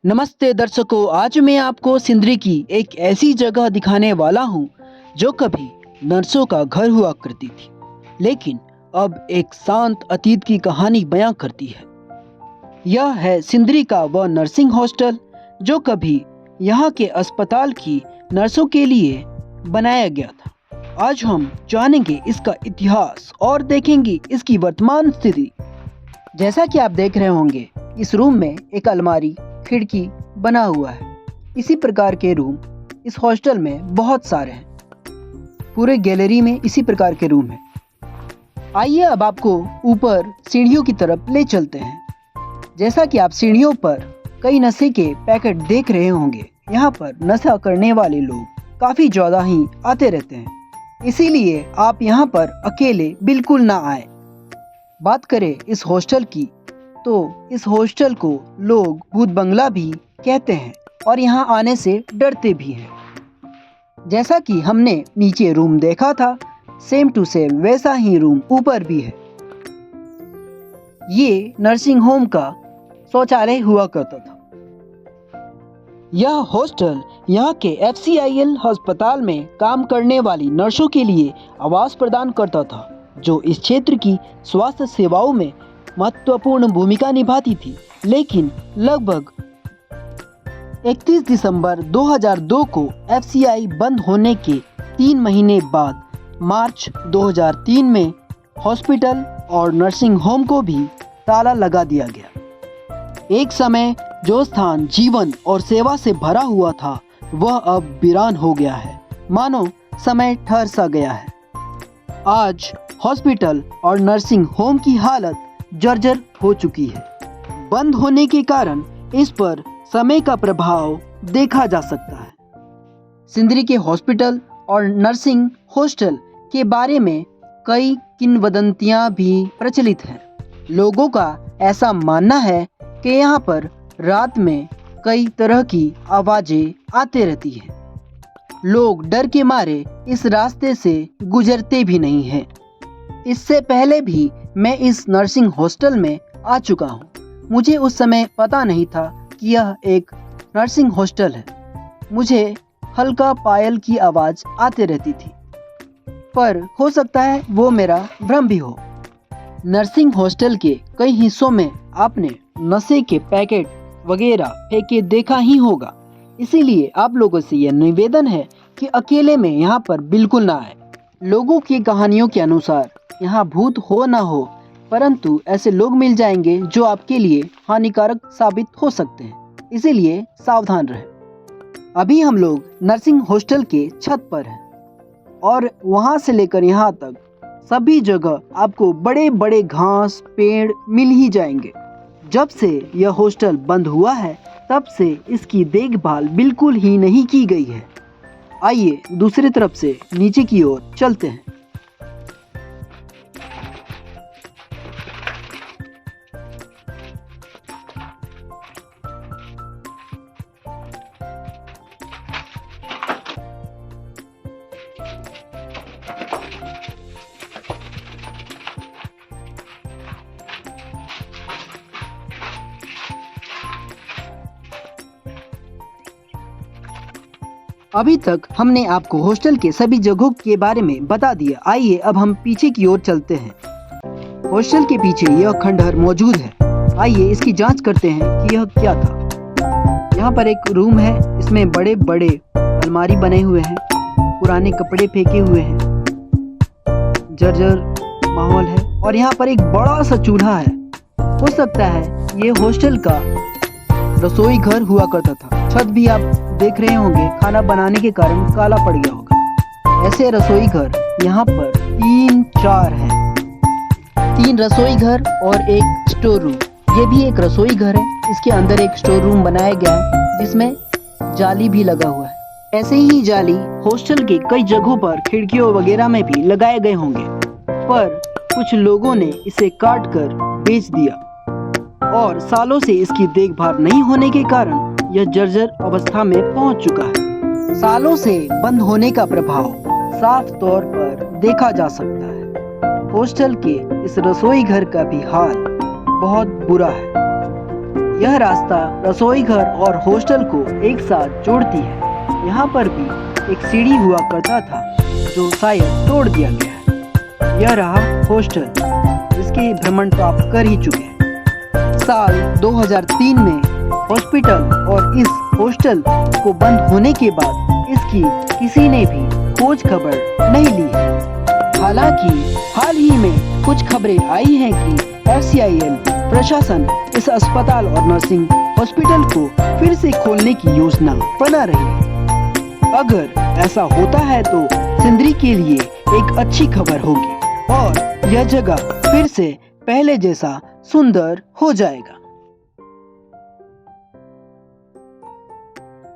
नमस्ते दर्शकों, आज मैं आपको सिंदरी की एक ऐसी जगह दिखाने वाला हूँ जो कभी नर्सों का घर हुआ करती थी, लेकिन अब एक शांत अतीत की कहानी बयां करती है। यह है सिंदरी का वह नर्सिंग हॉस्टल जो कभी यहाँ के अस्पताल की नर्सों के लिए बनाया गया था। आज हम जानेंगे इसका इतिहास और देखेंगे इसकी वर्तमान स्थिति। जैसा कि आप देख रहे होंगे, इस रूम में एक अलमारी, खिड़की बना हुआ है। इसी प्रकार के रूम इस हॉस्टल में बहुत सारे हैं। पूरे गैलरी में इसी प्रकार के रूम हैं। आइए अब आपको ऊपर सीढ़ियों की तरफ ले चलते हैं। जैसा कि आप सीढ़ियों पर कई नशे के पैकेट देख रहे होंगे, यहाँ पर नशा करने वाले लोग काफ़ी ज़्यादा ही आते रहते हैं। इसीलिए आप यहाँ पर अकेले बिल्कुल ना आए। बात करें इस हॉस्टल की, तो इस हॉस्टल को लोग भूत बंगला भी कहते हैं और यहाँ आने से डरते भी हैं। जैसा कि हमने नीचे रूम देखा था, सेम टू सेम वैसा ही रूम ऊपर भी है। ये नर्सिंग होम का शौचालय हुआ करता था। यह हॉस्टल यहाँ के FCIL अस्पताल में काम करने वाली नर्सों के लिए आवास प्रदान करता था, जो इस क्षेत्र की स्वास्थ्य सेवाओं में महत्वपूर्ण भूमिका निभाती थी। लेकिन लगभग 31 दिसंबर 2002 को FCI बंद होने के 3 महीने बाद मार्च 2003 में हॉस्पिटल और नर्सिंग होम को भी ताला लगा दिया गया। एक समय जो स्थान जीवन और सेवा से भरा हुआ था, वह अब वीरान हो गया है, मानो समय ठहर सा गया है। आज हॉस्पिटल और नर्सिंग होम की हालत जर्जर हो चुकी है। बंद होने के कारण इस पर समय का प्रभाव देखा जा सकता है। सिंदरी के हॉस्पिटल और नर्सिंग हॉस्टल के बारे में कई किंवदंतियां भी प्रचलित हैं। लोगों का ऐसा मानना है कि यहाँ पर रात में कई तरह की आवाजें आते रहती हैं। लोग डर के मारे इस रास्ते से गुजरते भी नहीं हैं। इससे पहले भी मैं इस नर्सिंग हॉस्टल में आ चुका हूँ। मुझे उस समय पता नहीं था कि यह एक नर्सिंग हॉस्टल है। मुझे हल्का पायल की आवाज़ आते रहती थी, पर हो सकता है वो मेरा भ्रम भी हो। नर्सिंग हॉस्टल के कई हिस्सों में आपने नशे के पैकेट वगैरह फेंके देखा ही होगा। इसीलिए आप लोगों से यह निवेदन है कि अकेले में यहाँ पर बिल्कुल ना आए। लोगों की कहानियों के अनुसार यहाँ भूत हो ना हो, परंतु ऐसे लोग मिल जाएंगे जो आपके लिए हानिकारक साबित हो सकते हैं। इसीलिए सावधान रहें। अभी हम लोग नर्सिंग हॉस्टल के छत पर हैं और वहाँ से लेकर यहाँ तक सभी जगह आपको बड़े बड़े घास पेड़ मिल ही जाएंगे। जब से यह हॉस्टल बंद हुआ है, तब से इसकी देखभाल बिल्कुल ही नहीं की गई है। आइए दूसरी तरफ से नीचे की ओर चलते हैं। अभी तक हमने आपको हॉस्टल के सभी जगहों के बारे में बता दिया। आइए अब हम पीछे की ओर चलते हैं। हॉस्टल के पीछे यह खंडहर मौजूद है। आइए इसकी जांच करते हैं कि यह क्या था। यहाँ पर एक रूम है, इसमें बड़े बड़े अलमारी बने हुए हैं, पुराने कपड़े फेंके हुए हैं, जर्जर माहौल है और यहाँ पर एक बड़ा सा चूल्हा है। हो सकता है ये हॉस्टल का रसोई घर हुआ करता था। छत भी आप देख रहे होंगे, खाना बनाने के कारण काला पड़ गया होगा। ऐसे रसोई घर यहाँ पर 3-4 हैं। 3 रसोई घर और एक स्टोर रूम। ये भी एक रसोई घर है। इसके अंदर एक स्टोर रूम बनाया गया है जिसमें जाली भी लगा हुआ है। ऐसे ही जाली हॉस्टल के कई जगहों पर खिड़कियों वगैरह में भी लगाए गए होंगे, पर कुछ लोगों ने इसे काट कर बेच दिया और सालों से इसकी देखभाल नहीं होने के कारण यह जर्जर अवस्था में पहुंच चुका है। सालों से बंद होने का प्रभाव साफ तौर पर देखा जा सकता है। हॉस्टल के इस रसोई घर का भी हाल बहुत बुरा है। यह रास्ता रसोई घर और हॉस्टल को एक साथ जोड़ती है। यहाँ पर भी एक सीढ़ी हुआ करता था जो शायद तोड़ दिया गया है। यह रहा हॉस्टल जिसके भ्रमण तो आप कर ही चुके हैं। साल 2003 में हॉस्पिटल और इस हॉस्टल को बंद होने के बाद इसकी किसी ने भी खोज खबर नहीं ली है। हालांकि हाल ही में कुछ खबरें आई हैं कि FCIL प्रशासन इस अस्पताल और नर्सिंग हॉस्पिटल को फिर से खोलने की योजना बना रही है। अगर ऐसा होता है तो सिंदरी के लिए एक अच्छी खबर होगी और यह जगह फिर से पहले जैसा सुंदर हो जाएगा।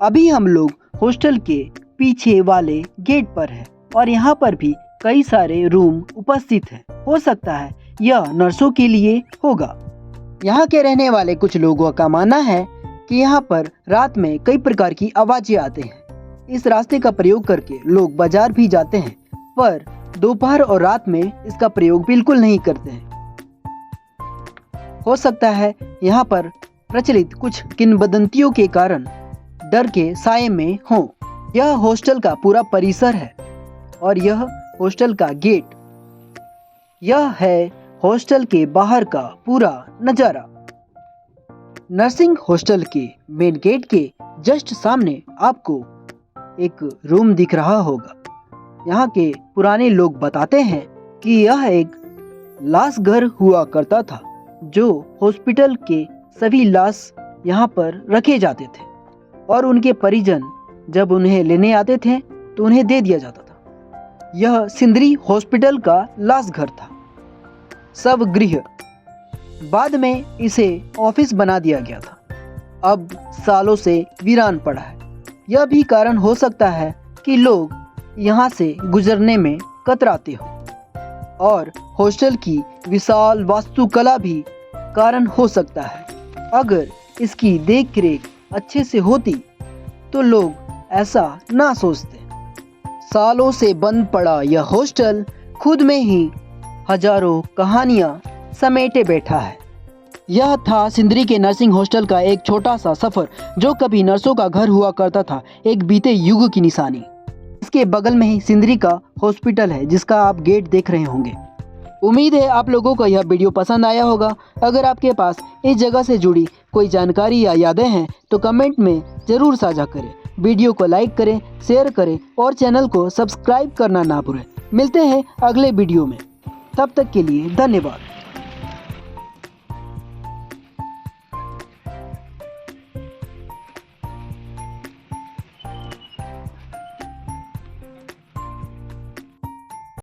अभी हम लोग हॉस्टल के पीछे वाले गेट पर हैं और यहाँ पर भी कई सारे रूम उपस्थित हैं। हो सकता है यह नर्सों के लिए होगा। यहाँ के रहने वाले कुछ लोगों का मानना है कि यहाँ पर रात में कई प्रकार की आवाजें आते हैं। इस रास्ते का प्रयोग करके लोग बाजार भी जाते हैं, पर दोपहर और रात में इसका प्रयोग बिल्कुल नहीं करते हैं। हो सकता है यहाँ पर प्रचलित कुछ किंवदंतियों के कारण डर के साये में हो। यह हॉस्टल का पूरा परिसर है और यह हॉस्टल का गेट। यह है हॉस्टल के बाहर का पूरा नजारा। नर्सिंग हॉस्टल के मेन गेट के जस्ट सामने आपको एक रूम दिख रहा होगा। यहाँ के पुराने लोग बताते हैं कि यह एक लाश घर हुआ करता था, जो हॉस्पिटल के सभी लाश यहाँ पर रखे जाते थे और उनके परिजन जब उन्हें लेने आते थे तो उन्हें दे दिया जाता था। यह सिंदरी हॉस्पिटल का लाश घर था, सब गृह। बाद में इसे ऑफिस बना दिया गया था, अब सालों से वीरान पड़ा है। यह भी कारण हो सकता है कि लोग यहाँ से गुजरने में कतराते हो और हॉस्टल की विशाल वास्तुकला भी कारण हो सकता है। अगर इसकी देखरेख अच्छे से होती तो लोग ऐसा ना सोचते। सालों से बंद पड़ा यह हॉस्टल खुद में ही हजारों कहानियां समेटे बैठा है। यह था सिंदरी के नर्सिंग हॉस्टल का एक छोटा सा सफर, जो कभी नर्सों का घर हुआ करता था, एक बीते युग की निशानी। इसके बगल में ही सिंदरी का हॉस्पिटल है जिसका आप गेट देख रहे होंगे। उम्मीद है आप लोगों को यह वीडियो पसंद आया होगा। अगर आपके पास इस जगह से जुड़ी कोई जानकारी या यादें हैं तो कमेंट में ज़रूर साझा करें। वीडियो को लाइक करें, शेयर करें और चैनल को सब्सक्राइब करना ना भूलें। मिलते हैं अगले वीडियो में, तब तक के लिए धन्यवाद।